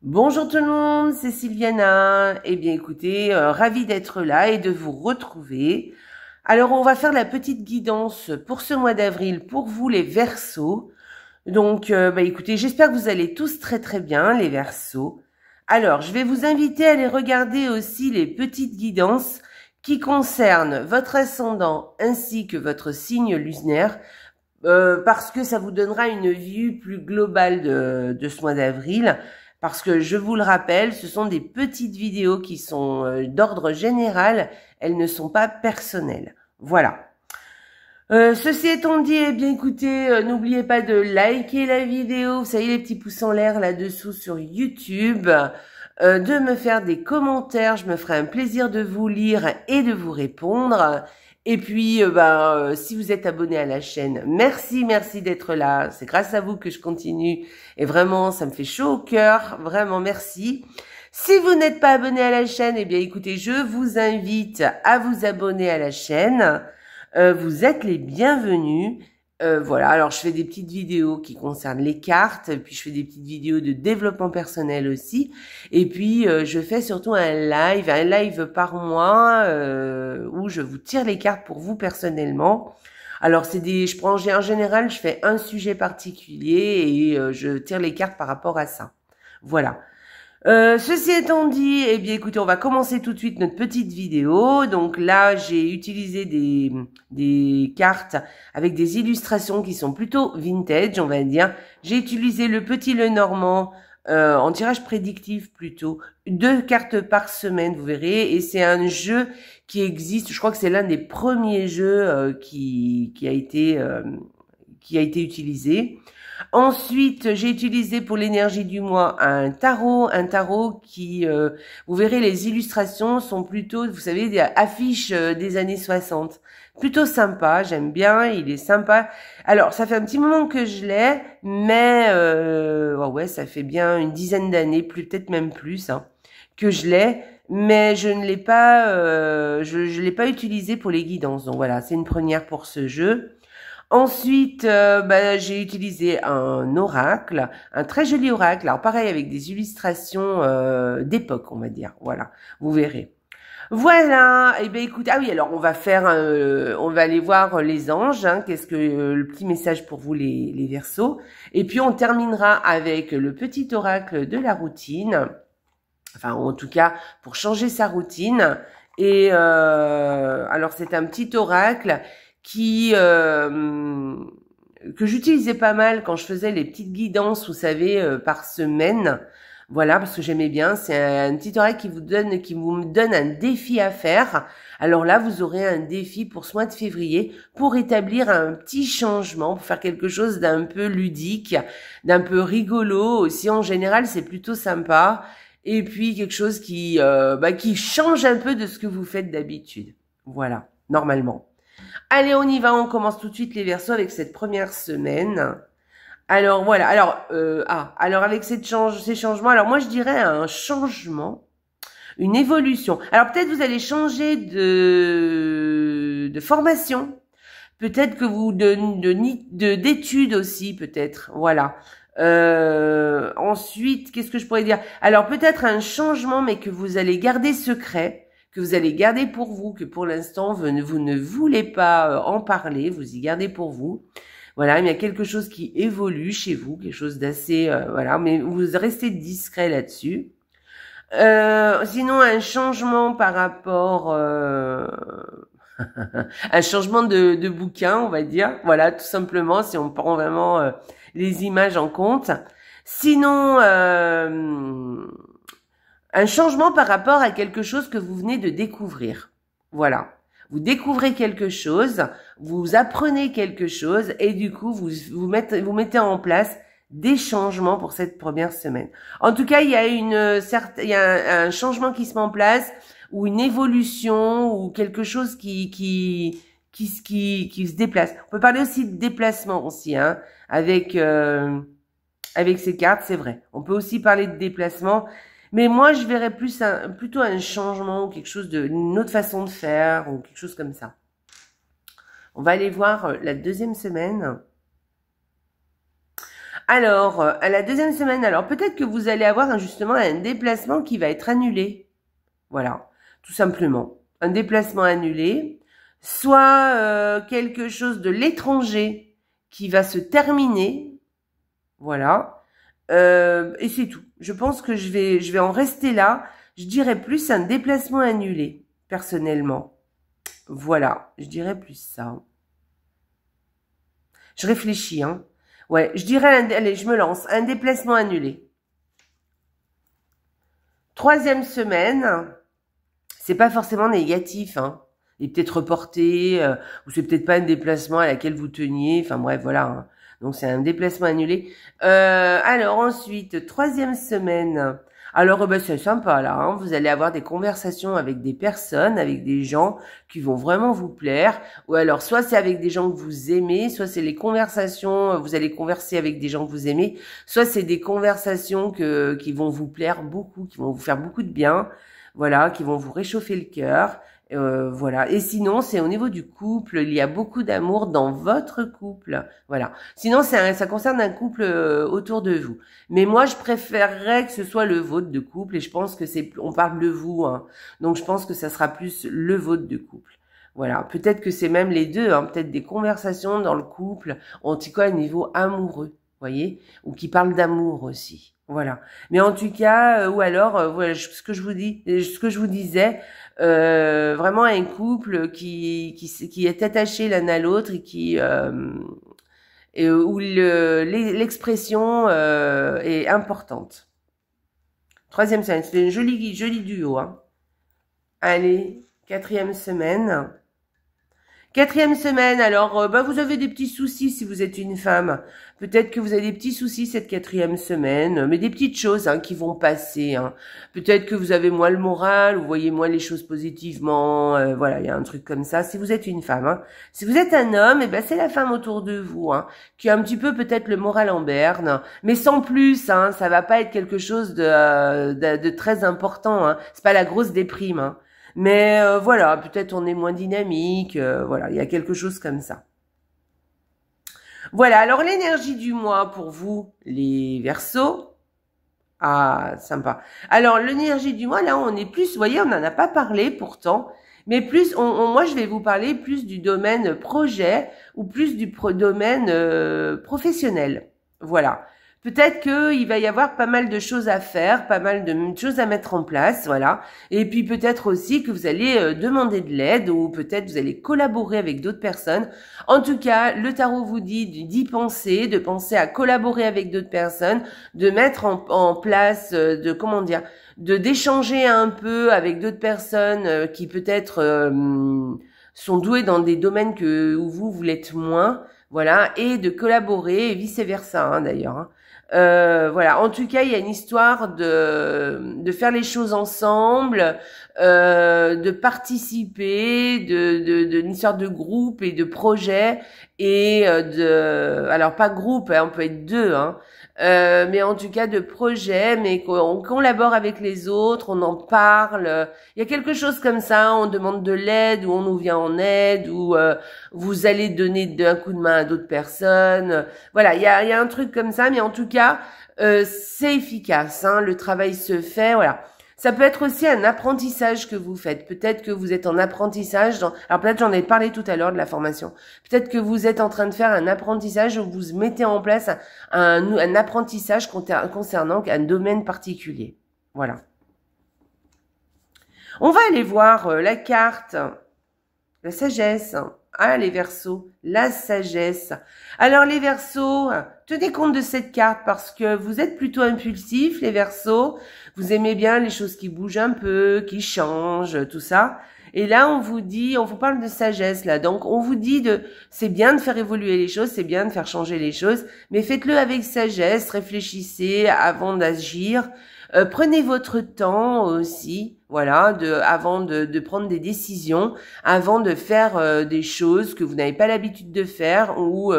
Bonjour tout le monde, c'est Sylviana. Eh bien écoutez, ravie d'être là et de vous retrouver. Alors on va faire la petite guidance pour ce mois d'avril pour vous les Verseaux. Donc écoutez, j'espère que vous allez tous très très bien les Verseaux. Alors je vais vous inviter à aller regarder aussi les petites guidances qui concernent votre ascendant ainsi que votre signe lunaire. Parce que ça vous donnera une vue plus globale de ce mois d'avril. Parce que je vous le rappelle, ce sont des petites vidéos qui sont d'ordre général, elles ne sont pas personnelles. Voilà. Ceci étant dit, eh bien écoutez, n'oubliez pas de liker la vidéo, vous savez les petits pouces en l'air là-dessous sur YouTube, de me faire des commentaires, je me ferai un plaisir de vous lire et de vous répondre. Et puis, si vous êtes abonné à la chaîne, merci d'être là. C'est grâce à vous que je continue. Et vraiment, ça me fait chaud au cœur. Vraiment, merci. Si vous n'êtes pas abonné à la chaîne, eh bien, écoutez, je vous invite à vous abonner à la chaîne. Vous êtes les bienvenus. Voilà, alors je fais des petites vidéos qui concernent les cartes, puis je fais des petites vidéos de développement personnel aussi, et puis je fais surtout un live par mois où je vous tire les cartes pour vous personnellement. Alors en général, je fais un sujet particulier et je tire les cartes par rapport à ça. Voilà. Ceci étant dit, eh bien écoutez, on va commencer tout de suite notre petite vidéo. Donc là, j'ai utilisé des cartes avec des illustrations qui sont plutôt vintage, on va dire. J'ai utilisé le petit Lenormand en tirage prédictif plutôt. 2 cartes par semaine, vous verrez. Et c'est un jeu qui existe, je crois que c'est l'un des premiers jeux qui a été utilisé. Ensuite, j'ai utilisé pour l'énergie du mois un tarot qui, vous verrez, les illustrations sont plutôt, vous savez, des affiches des années 60. Plutôt sympa, j'aime bien, il est sympa. Alors, ça fait un petit moment que je l'ai, mais ouais, ça fait bien une dizaine d'années, peut-être même plus, hein, que je l'ai. Mais je ne l'ai pas, je l'ai pas utilisé pour les guidances. Donc voilà, c'est une première pour ce jeu. Ensuite, j'ai utilisé un oracle, un très joli oracle. Alors pareil avec des illustrations d'époque, on va dire. Voilà, vous verrez. Voilà. Et ben écoute, ah oui, alors on va aller voir les anges. Hein, qu'est-ce que le petit message pour vous les Verseaux. Et puis on terminera avec le petit oracle de la routine. Enfin, en tout cas, pour changer sa routine. Et alors c'est un petit oracle que j'utilisais pas mal quand je faisais les petites guidances, vous savez, par semaine. Voilà, parce que j'aimais bien. C'est un petit oracle qui vous donne un défi à faire. Alors là, vous aurez un défi pour ce mois de février pour établir un petit changement, pour faire quelque chose d'un peu ludique, d'un peu rigolo aussi. En général, c'est plutôt sympa. Et puis quelque chose qui change un peu de ce que vous faites d'habitude. Voilà, normalement. Allez, on y va, on commence tout de suite les Verseaux avec cette première semaine. Alors voilà, alors avec ces changements, alors moi je dirais un changement, une évolution. Alors peut-être vous allez changer de formation, peut-être que vous d'études aussi, peut-être, voilà. Ensuite, qu'est-ce que je pourrais dire? Alors peut-être un changement, mais que vous allez garder secret, que vous allez garder pour vous, que pour l'instant vous ne voulez pas en parler, vous y gardez pour vous. Voilà, il y a quelque chose qui évolue chez vous, quelque chose d'assez, voilà, mais vous restez discret là-dessus. Sinon, un changement par rapport, un changement de bouquin, on va dire. Voilà, tout simplement, si on prend vraiment les images en compte. Sinon, un changement par rapport à quelque chose que vous venez de découvrir. Voilà. Vous découvrez quelque chose, vous apprenez quelque chose et du coup, vous mettez en place des changements pour cette première semaine. En tout cas, il y a un changement qui se met en place ou une évolution ou quelque chose qui se déplace. On peut parler aussi de déplacement aussi, hein, avec ces cartes, c'est vrai. On peut aussi parler de déplacement. Mais moi, je verrais plutôt un changement ou quelque chose une autre façon de faire ou quelque chose comme ça. On va aller voir la deuxième semaine. Alors, à la deuxième semaine, alors peut-être que vous allez avoir justement un déplacement qui va être annulé. Voilà, tout simplement. Un déplacement annulé, soit quelque chose de l'étranger qui va se terminer. Voilà. Et c'est tout. Je pense que je vais en rester là. Je dirais plus un déplacement annulé, personnellement. Voilà, je dirais plus ça. Je réfléchis, hein. Ouais, je dirais, allez, je me lance, un déplacement annulé. Troisième semaine, c'est pas forcément négatif, hein. Il est peut-être reporté, ou c'est peut-être pas un déplacement à laquelle vous teniez, enfin bref, voilà, hein. Donc c'est un déplacement annulé. Alors ensuite, troisième semaine. Alors c'est sympa là, hein. Vous allez avoir des conversations avec des personnes, avec des gens qui vont vraiment vous plaire. Ou alors soit c'est avec des gens que vous aimez, soit c'est les conversations, vous allez converser avec des gens que vous aimez, soit c'est des conversations qui vont vous plaire beaucoup, qui vont vous faire beaucoup de bien, voilà, qui vont vous réchauffer le cœur. Voilà. Et sinon, c'est au niveau du couple, il y a beaucoup d'amour dans votre couple. Voilà. Sinon, ça concerne un couple autour de vous. Mais moi, je préférerais que ce soit le vôtre de couple et je pense que on parle de vous, hein. Donc, je pense que ça sera plus le vôtre de couple. Voilà. Peut-être que c'est même les deux, hein. Peut-être des conversations dans le couple, en tout cas, au niveau amoureux, voyez, ou qui parlent d'amour aussi. Voilà. Mais en tout cas, ou alors, voilà, ce que je vous disais, vraiment un couple qui est attaché l'un à l'autre et où l'expression est importante. Troisième semaine, c'est un joli duo, hein. Allez, quatrième semaine. Quatrième semaine, alors vous avez des petits soucis si vous êtes une femme. Peut-être que vous avez des petits soucis cette quatrième semaine, mais des petites choses qui vont passer. Hein. Peut-être que vous avez moins le moral, vous voyez moins les choses positivement. Voilà, il y a un truc comme ça. Si vous êtes une femme, hein. Si vous êtes un homme, c'est la femme autour de vous qui a un petit peu peut-être le moral en berne, mais sans plus. Hein, ça va pas être quelque chose de très important. Hein. C'est pas la grosse déprime. Hein. Mais voilà, peut-être on est moins dynamique, voilà, il y a quelque chose comme ça. Voilà, alors l'énergie du mois pour vous, les Verseaux. Ah, sympa. Alors l'énergie du mois, là, on est plus, vous voyez, on n'en a pas parlé pourtant, mais plus, moi, je vais vous parler plus du domaine projet ou plus du domaine professionnel. Voilà. Peut-être qu'il va y avoir pas mal de choses à faire, pas mal de choses à mettre en place, voilà. Et puis peut-être aussi que vous allez demander de l'aide ou peut-être vous allez collaborer avec d'autres personnes. En tout cas, le tarot vous dit d'y penser, de penser à collaborer avec d'autres personnes, de mettre en place, d'échanger un peu avec d'autres personnes qui peut-être sont douées dans des domaines où vous l'êtes moins, voilà, et de collaborer et vice versa d'ailleurs. Hein. Voilà. En tout cas, il y a une histoire de faire les choses ensemble, de participer, d'une histoire de groupe et de projet et alors pas groupe, on peut être deux, mais en tout cas de projet, mais qu'on collabore avec les autres, on en parle. Il y a quelque chose comme ça, on demande de l'aide ou on nous vient en aide ou vous allez donner un coup de main à d'autres personnes. Voilà, il y a un truc comme ça, mais en tout cas, c'est efficace. Le travail se fait, voilà. Ça peut être aussi un apprentissage que vous faites. Peut-être que vous êtes en apprentissage. Alors peut-être j'en ai parlé tout à l'heure de la formation. Peut-être que vous êtes en train de faire un apprentissage où vous mettez en place un apprentissage concernant un domaine particulier. Voilà. On va aller voir la carte, la sagesse. Ah, les Verseaux, la sagesse. Alors les Verseaux, tenez compte de cette carte parce que vous êtes plutôt impulsifs, les Verseaux. Vous aimez bien les choses qui bougent un peu, qui changent, tout ça. Et là, on vous parle de sagesse là. Donc, on vous dit c'est bien de faire évoluer les choses, c'est bien de faire changer les choses, mais faites-le avec sagesse, réfléchissez avant d'agir. Prenez votre temps aussi, voilà, avant de prendre des décisions, avant de faire des choses que vous n'avez pas l'habitude de faire ou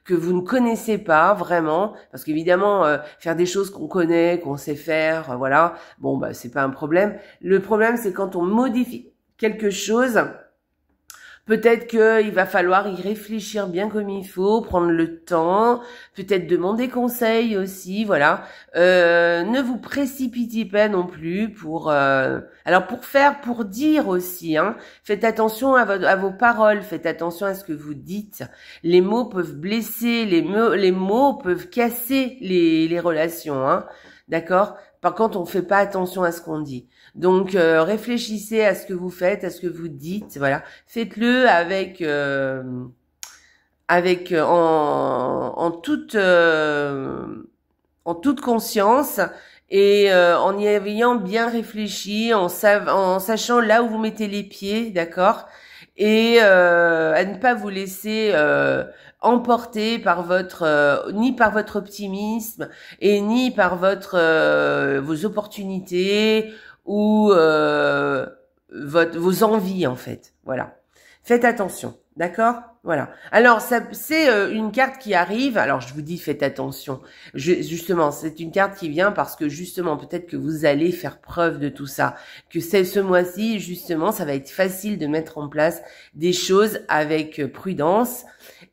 que vous ne connaissez pas vraiment, parce qu'évidemment faire des choses qu'on connaît, qu'on sait faire, voilà, bon c'est pas un problème. Le problème c'est quand on modifie quelque chose Peut-être qu'il va falloir y réfléchir bien comme il faut, prendre le temps, peut-être demander conseil aussi, voilà. Ne vous précipitez pas non plus alors pour dire aussi, hein, faites attention à vos paroles, faites attention à ce que vous dites. Les mots peuvent blesser, les mots peuvent casser les relations, hein, d'accord? Par contre, on fait pas attention à ce qu'on dit. Donc, réfléchissez à ce que vous faites, à ce que vous dites, voilà. Faites-le en toute conscience et en y ayant bien réfléchi, en sachant là où vous mettez les pieds, d'accord, et à ne pas vous laisser emporter par ni par votre optimisme et ni par vos opportunités ou vos envies en fait. Voilà. Faites attention, d'accord? Voilà. Alors c'est une carte qui arrive. Alors je vous dis faites attention. Justement, c'est une carte qui vient parce que justement peut-être que vous allez faire preuve de tout ça. Que c'est ce mois-ci justement, ça va être facile de mettre en place des choses avec prudence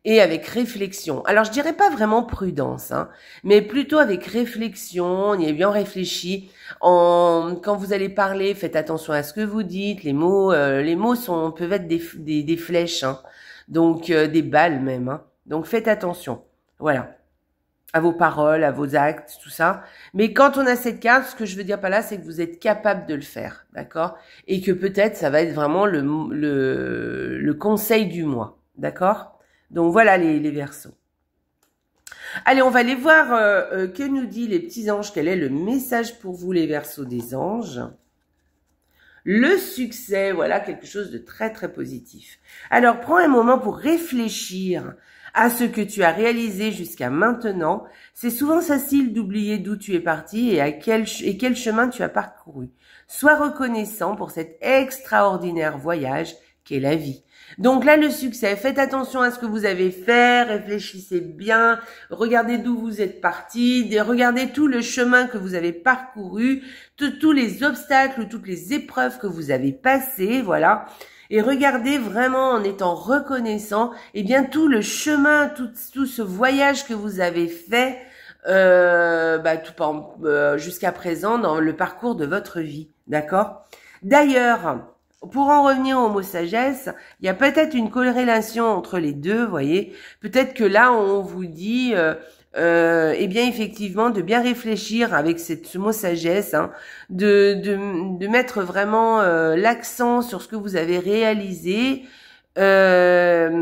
et avec réflexion. Alors je dirais pas vraiment prudence, hein, mais plutôt avec réflexion. On y est bien réfléchi. Quand vous allez parler, faites attention à ce que vous dites. Les mots peuvent être des flèches, hein. Donc des balles même, hein. Donc faites attention, voilà, à vos paroles, à vos actes, tout ça. Mais quand on a cette carte, ce que je veux dire par là, c'est que vous êtes capable de le faire, d'accord? Et que peut-être ça va être vraiment le conseil du mois, d'accord? Donc voilà les Verseaux. Allez, on va aller voir que nous dit les petits anges, quel est le message pour vous les Verseaux des anges. Le succès, voilà quelque chose de très très positif. Alors prends un moment pour réfléchir à ce que tu as réalisé jusqu'à maintenant. C'est souvent facile d'oublier d'où tu es parti et quel chemin tu as parcouru. Sois reconnaissant pour cet extraordinaire voyage qu'est la vie. Donc là, le succès, faites attention à ce que vous avez fait, réfléchissez bien, regardez d'où vous êtes parti, regardez tout le chemin que vous avez parcouru, tous les obstacles, toutes les épreuves que vous avez passées, voilà. Et regardez vraiment en étant reconnaissant, eh bien tout le chemin, tout ce voyage que vous avez fait jusqu'à présent dans le parcours de votre vie, d'accord? D'ailleurs, pour en revenir au mot sagesse, il y a peut-être une corrélation entre les deux, voyez. Peut-être que là, on vous dit, eh bien, effectivement, de bien réfléchir avec ce mot sagesse, hein, de mettre vraiment l'accent sur ce que vous avez réalisé et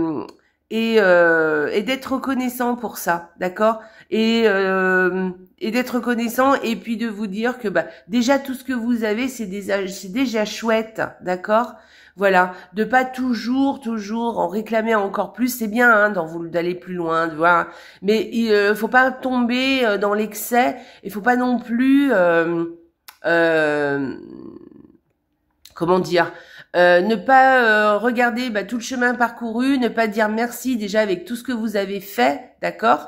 d'être reconnaissant pour ça, d'accord? Et d'être reconnaissant et puis de vous dire que déjà tout ce que vous avez c'est déjà chouette, d'accord? Voilà, de pas toujours en réclamer encore plus, c'est bien hein, d'aller plus loin, de voir, mais il faut pas tomber dans l'excès, il faut pas non plus comment dire, ne pas regarder tout le chemin parcouru, ne pas dire merci déjà avec tout ce que vous avez fait, d'accord?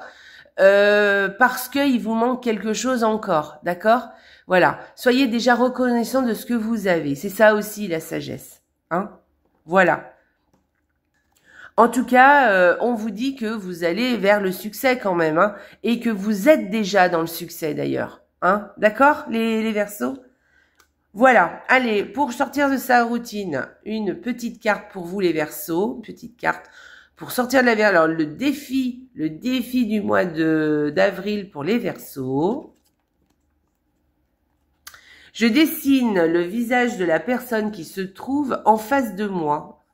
Parce qu'il vous manque quelque chose encore, d'accord? Voilà, soyez déjà reconnaissant de ce que vous avez, c'est ça aussi la sagesse, hein? Voilà. En tout cas, on vous dit que vous allez vers le succès quand même, hein, et que vous êtes déjà dans le succès d'ailleurs, hein? D'accord, les Verseaux? Voilà, allez, pour sortir de sa routine, une petite carte pour vous les Verseaux, une petite carte pour sortir de la Vierge. Alors le défi du mois d'avril pour les Verseaux. Je dessine le visage de la personne qui se trouve en face de moi.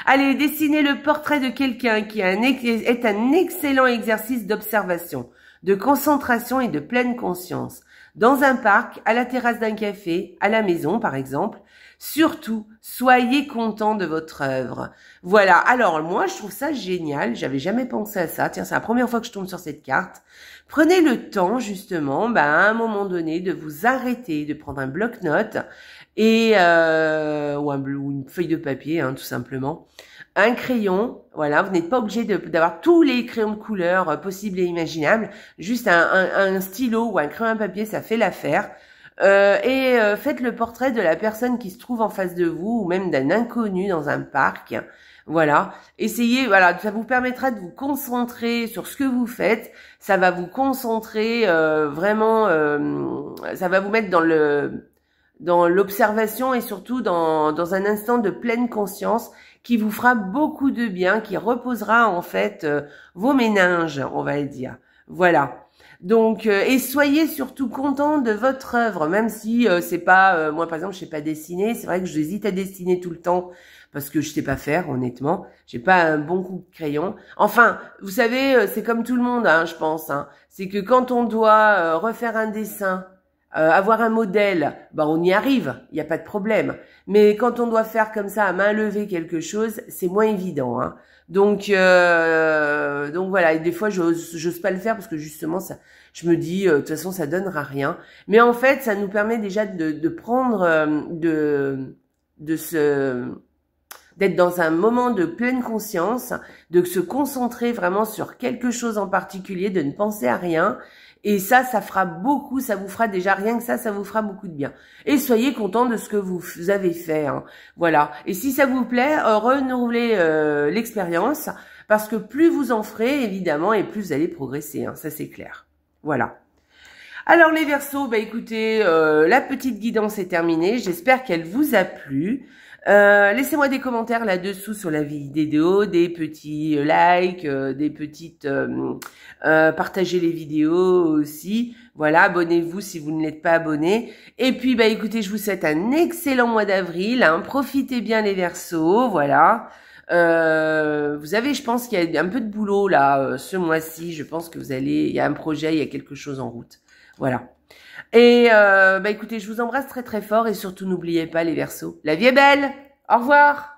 Allez, dessinez le portrait de quelqu'un qui est un excellent exercice d'observation, de concentration et de pleine conscience. Dans un parc, à la terrasse d'un café, à la maison par exemple. Surtout, soyez content de votre œuvre. Voilà, alors moi je trouve ça génial, j'avais jamais pensé à ça. Tiens, c'est la première fois que je tombe sur cette carte. Prenez le temps justement, à un moment donné, de vous arrêter, de prendre un bloc-notes et ou une feuille de papier, hein, tout simplement. Un crayon, voilà, vous n'êtes pas obligé d'avoir tous les crayons de couleur possibles et imaginables. Juste un stylo ou un crayon à papier, ça fait l'affaire. Faites le portrait de la personne qui se trouve en face de vous ou même d'un inconnu dans un parc. Voilà, essayez, voilà, ça vous permettra de vous concentrer sur ce que vous faites, ça va vous concentrer vraiment, ça va vous mettre dans l'observation et surtout dans un instant de pleine conscience qui vous fera beaucoup de bien, qui reposera en fait vos méninges, on va le dire. Voilà. Donc, et soyez surtout content de votre œuvre, même si c'est pas, moi par exemple, je sais pas dessiner. C'est vrai que j'hésite à dessiner tout le temps parce que je sais pas faire, honnêtement. J'ai pas un bon coup de crayon. Enfin, vous savez, c'est comme tout le monde, hein, je pense. Hein. C'est que quand on doit refaire un dessin, avoir un modèle, bah on y arrive, il n'y a pas de problème. Mais quand on doit faire comme ça à main levée quelque chose, c'est moins évident. Hein. Donc voilà, et des fois j'ose pas le faire parce que justement ça, je me dis de toute façon ça donnera rien. Mais en fait ça nous permet déjà de prendre d'être dans un moment de pleine conscience, de se concentrer vraiment sur quelque chose en particulier, de ne penser à rien. Et ça fera beaucoup, ça vous fera déjà rien que ça vous fera beaucoup de bien. Et soyez content de ce que vous avez fait. Hein. Voilà. Et si ça vous plaît, renouvelez l'expérience, parce que plus vous en ferez, évidemment, et plus vous allez progresser. Hein. Ça, c'est clair. Voilà. Alors les Verseaux, bah écoutez, la petite guidance est terminée. J'espère qu'elle vous a plu. Laissez-moi des commentaires là-dessous sur la vidéo, des petits likes, des petites partagez les vidéos aussi. Voilà, abonnez-vous si vous ne l'êtes pas abonné. Et puis bah écoutez, je vous souhaite un excellent mois d'avril. Hein. Profitez bien les Verseaux, voilà. Vous avez, je pense qu'il y a un peu de boulot là ce mois-ci. Je pense que il y a un projet, il y a quelque chose en route. Voilà. Et bah écoutez, je vous embrasse très très fort et surtout n'oubliez pas les Verseaux. La vie est belle. Au revoir.